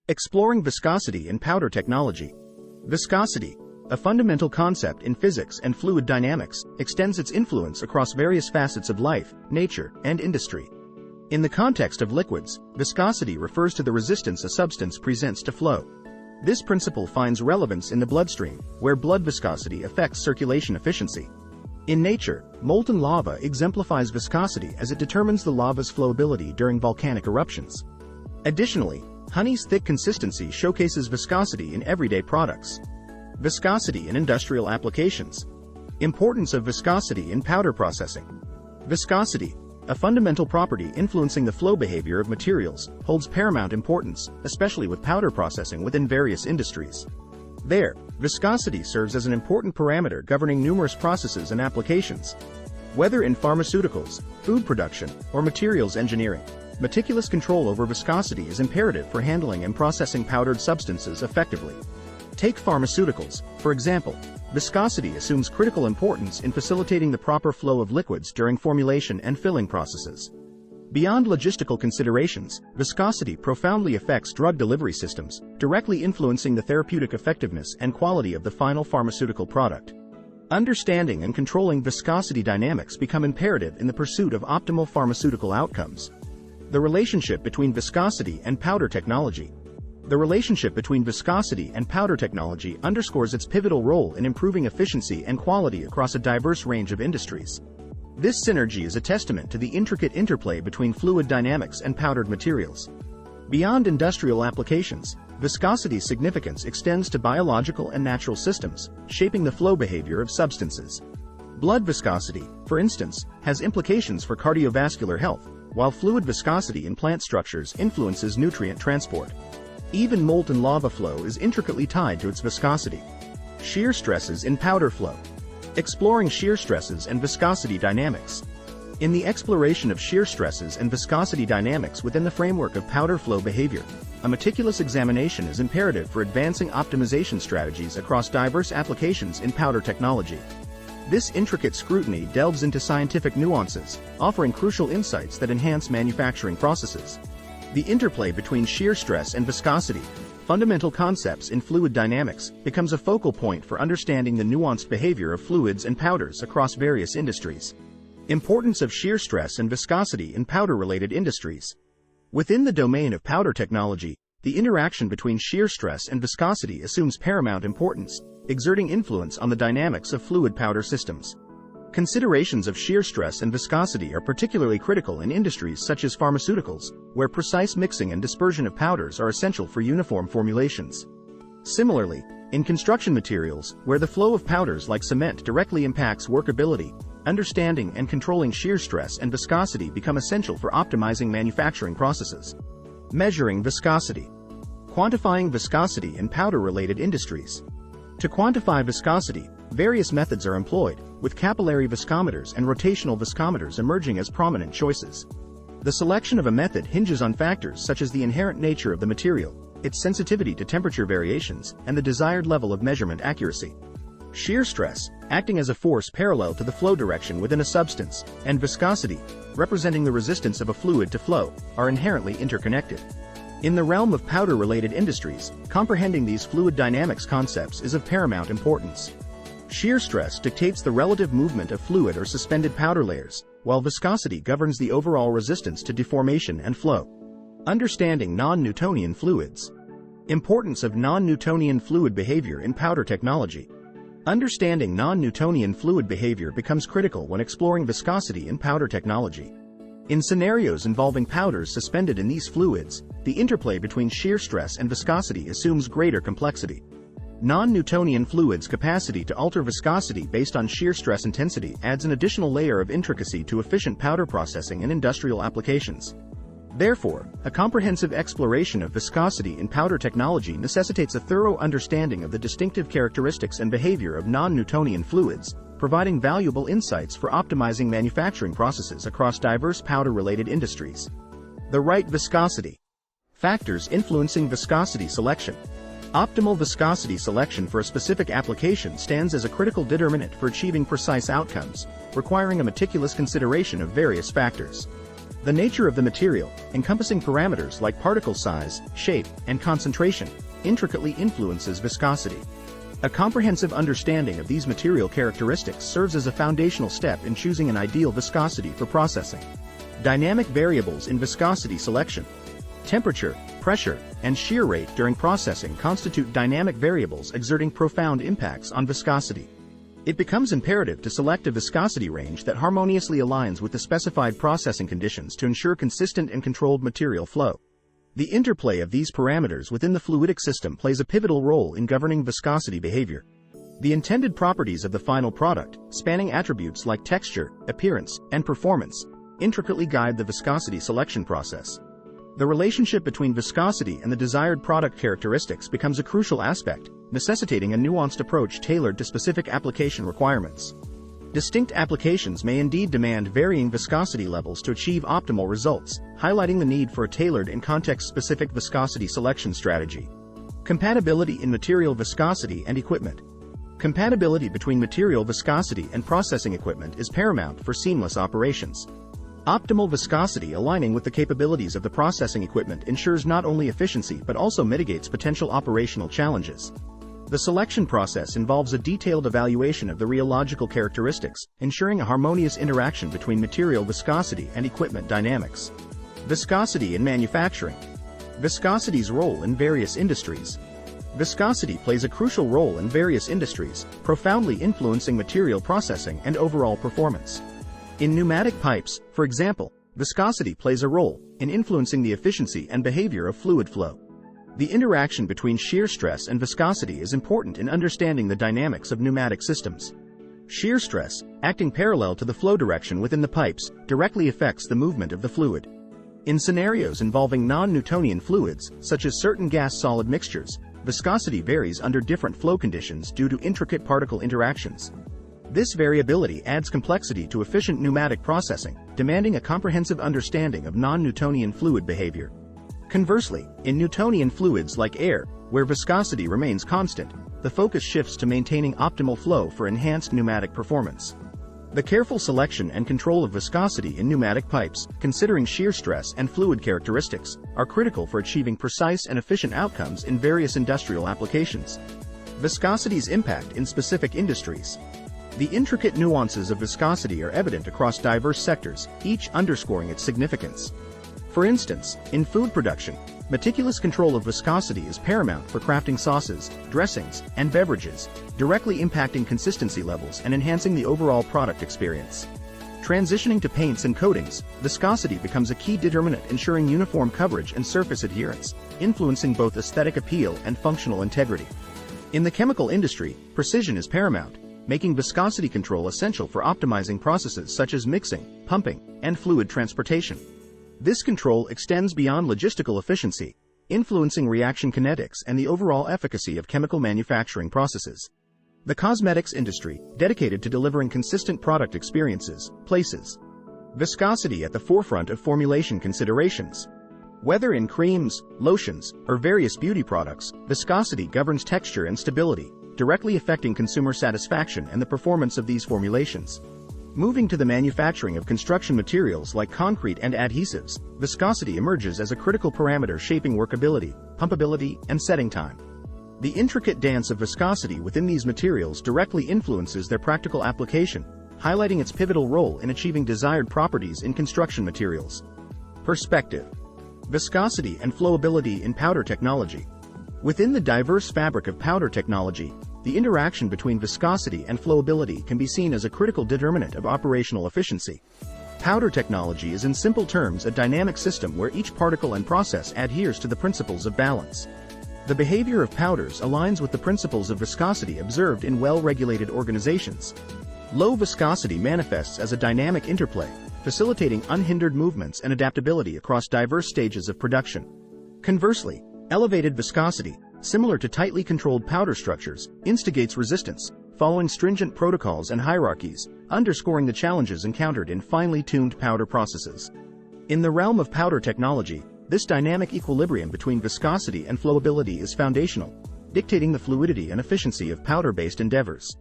Exploring viscosity in powder technology. Viscosity, a fundamental concept in physics and fluid dynamics, extends its influence across various facets of life, nature, and industry. In the context of liquids, viscosity refers to the resistance a substance presents to flow. This principle finds relevance in the bloodstream, where blood viscosity affects circulation efficiency. In nature, molten lava exemplifies viscosity as it determines the lava's flowability during volcanic eruptions. Additionally, honey's thick consistency showcases viscosity in everyday products. Viscosity in industrial applications. Importance of viscosity in powder processing. Viscosity, a fundamental property influencing the flow behavior of materials, holds paramount importance, especially with powder processing within various industries. There, viscosity serves as an important parameter governing numerous processes and applications. Whether in pharmaceuticals, food production, or materials engineering, meticulous control over viscosity is imperative for handling and processing powdered substances effectively. Take pharmaceuticals, for example. Viscosity assumes critical importance in facilitating the proper flow of liquids during formulation and filling processes. Beyond logistical considerations, viscosity profoundly affects drug delivery systems, directly influencing the therapeutic effectiveness and quality of the final pharmaceutical product. Understanding and controlling viscosity dynamics become imperative in the pursuit of optimal pharmaceutical outcomes. The relationship between viscosity and powder technology. The relationship between viscosity and powder technology underscores its pivotal role in improving efficiency and quality across a diverse range of industries. This synergy is a testament to the intricate interplay between fluid dynamics and powdered materials. Beyond industrial applications, viscosity's significance extends to biological and natural systems, shaping the flow behavior of substances. Blood viscosity, for instance, has implications for cardiovascular health, while fluid viscosity in plant structures influences nutrient transport. Even molten lava flow is intricately tied to its viscosity. Shear stresses in powder flow. Exploring shear stresses and viscosity dynamics. In the exploration of shear stresses and viscosity dynamics within the framework of powder flow behavior, a meticulous examination is imperative for advancing optimization strategies across diverse applications in powder technology. This intricate scrutiny delves into scientific nuances, offering crucial insights that enhance manufacturing processes. The interplay between shear stress and viscosity, fundamental concepts in fluid dynamics, becomes a focal point for understanding the nuanced behavior of fluids and powders across various industries. Importance of shear stress and viscosity in powder-related industries. Within the domain of powder technology, the interaction between shear stress and viscosity assumes paramount importance, exerting influence on the dynamics of fluid powder systems. Considerations of shear stress and viscosity are particularly critical in industries such as pharmaceuticals, where precise mixing and dispersion of powders are essential for uniform formulations. Similarly, in construction materials, where the flow of powders like cement directly impacts workability, understanding and controlling shear stress and viscosity become essential for optimizing manufacturing processes. Measuring viscosity. Quantifying viscosity in powder-related industries. To quantify viscosity, various methods are employed, with capillary viscometers and rotational viscometers emerging as prominent choices. The selection of a method hinges on factors such as the inherent nature of the material, its sensitivity to temperature variations, and the desired level of measurement accuracy. Shear stress, acting as a force parallel to the flow direction within a substance, and viscosity, representing the resistance of a fluid to flow, are inherently interconnected. In the realm of powder-related industries, comprehending these fluid dynamics concepts is of paramount importance. Shear stress dictates the relative movement of fluid or suspended powder layers, while viscosity governs the overall resistance to deformation and flow. Understanding non-Newtonian fluids. Importance of non-Newtonian fluid behavior in powder technology. Understanding non-Newtonian fluid behavior becomes critical when exploring viscosity in powder technology. In scenarios involving powders suspended in these fluids, the interplay between shear stress and viscosity assumes greater complexity. Non-Newtonian fluids' capacity to alter viscosity based on shear stress intensity adds an additional layer of intricacy to efficient powder processing and industrial applications. Therefore, a comprehensive exploration of viscosity in powder technology necessitates a thorough understanding of the distinctive characteristics and behavior of non-Newtonian fluids, providing valuable insights for optimizing manufacturing processes across diverse powder-related industries. The right viscosity. Factors influencing viscosity selection. Optimal viscosity selection for a specific application stands as a critical determinant for achieving precise outcomes, requiring a meticulous consideration of various factors. The nature of the material, encompassing parameters like particle size, shape, and concentration, intricately influences viscosity. A comprehensive understanding of these material characteristics serves as a foundational step in choosing an ideal viscosity for processing. Dynamic variables in viscosity selection. Temperature, pressure, and shear rate during processing constitute dynamic variables exerting profound impacts on viscosity. It becomes imperative to select a viscosity range that harmoniously aligns with the specified processing conditions to ensure consistent and controlled material flow. The interplay of these parameters within the fluidic system plays a pivotal role in governing viscosity behavior. The intended properties of the final product, spanning attributes like texture, appearance, and performance, intricately guide the viscosity selection process. The relationship between viscosity and the desired product characteristics becomes a crucial aspect, necessitating a nuanced approach tailored to specific application requirements. Distinct applications may indeed demand varying viscosity levels to achieve optimal results, highlighting the need for a tailored and context-specific viscosity selection strategy. Compatibility in material viscosity and equipment. Compatibility between material viscosity and processing equipment is paramount for seamless operations. Optimal viscosity aligning with the capabilities of the processing equipment ensures not only efficiency but also mitigates potential operational challenges. The selection process involves a detailed evaluation of the rheological characteristics, ensuring a harmonious interaction between material viscosity and equipment dynamics. Viscosity in manufacturing. Viscosity's role in various industries. Viscosity plays a crucial role in various industries, profoundly influencing material processing and overall performance. In pneumatic pipes, for example, viscosity plays a role in influencing the efficiency and behavior of fluid flow. The interaction between shear stress and viscosity is important in understanding the dynamics of pneumatic systems. Shear stress, acting parallel to the flow direction within the pipes, directly affects the movement of the fluid. In scenarios involving non-Newtonian fluids, such as certain gas-solid mixtures, viscosity varies under different flow conditions due to intricate particle interactions. This variability adds complexity to efficient pneumatic processing, demanding a comprehensive understanding of non-Newtonian fluid behavior. Conversely, in Newtonian fluids like air, where viscosity remains constant, the focus shifts to maintaining optimal flow for enhanced pneumatic performance. The careful selection and control of viscosity in pneumatic pipes, considering shear stress and fluid characteristics, are critical for achieving precise and efficient outcomes in various industrial applications. Viscosity's impact in specific industries. The intricate nuances of viscosity are evident across diverse sectors, each underscoring its significance. For instance, in food production, meticulous control of viscosity is paramount for crafting sauces, dressings, and beverages, directly impacting consistency levels and enhancing the overall product experience. Transitioning to paints and coatings, viscosity becomes a key determinant ensuring uniform coverage and surface adherence, influencing both aesthetic appeal and functional integrity. In the chemical industry, precision is paramount, making viscosity control essential for optimizing processes such as mixing, pumping, and fluid transportation. This control extends beyond logistical efficiency, influencing reaction kinetics and the overall efficacy of chemical manufacturing processes. The cosmetics industry, dedicated to delivering consistent product experiences, places viscosity at the forefront of formulation considerations. Whether in creams, lotions, or various beauty products, viscosity governs texture and stability, directly affecting consumer satisfaction and the performance of these formulations. Moving to the manufacturing of construction materials like concrete and adhesives, viscosity emerges as a critical parameter shaping workability, pumpability, and setting time. The intricate dance of viscosity within these materials directly influences their practical application, highlighting its pivotal role in achieving desired properties in construction materials. Perspective. Viscosity and flowability in powder technology. Within the diverse fabric of powder technology, the interaction between viscosity and flowability can be seen as a critical determinant of operational efficiency. Powder technology is in simple terms a dynamic system where each particle and process adheres to the principles of balance. The behavior of powders aligns with the principles of viscosity observed in well-regulated organizations. Low viscosity manifests as a dynamic interplay, facilitating unhindered movements and adaptability across diverse stages of production. Conversely, elevated viscosity, similar to tightly controlled powder structures, instigates resistance, following stringent protocols and hierarchies, underscoring the challenges encountered in finely tuned powder processes. In the realm of powder technology, this dynamic equilibrium between viscosity and flowability is foundational, dictating the fluidity and efficiency of powder-based endeavors.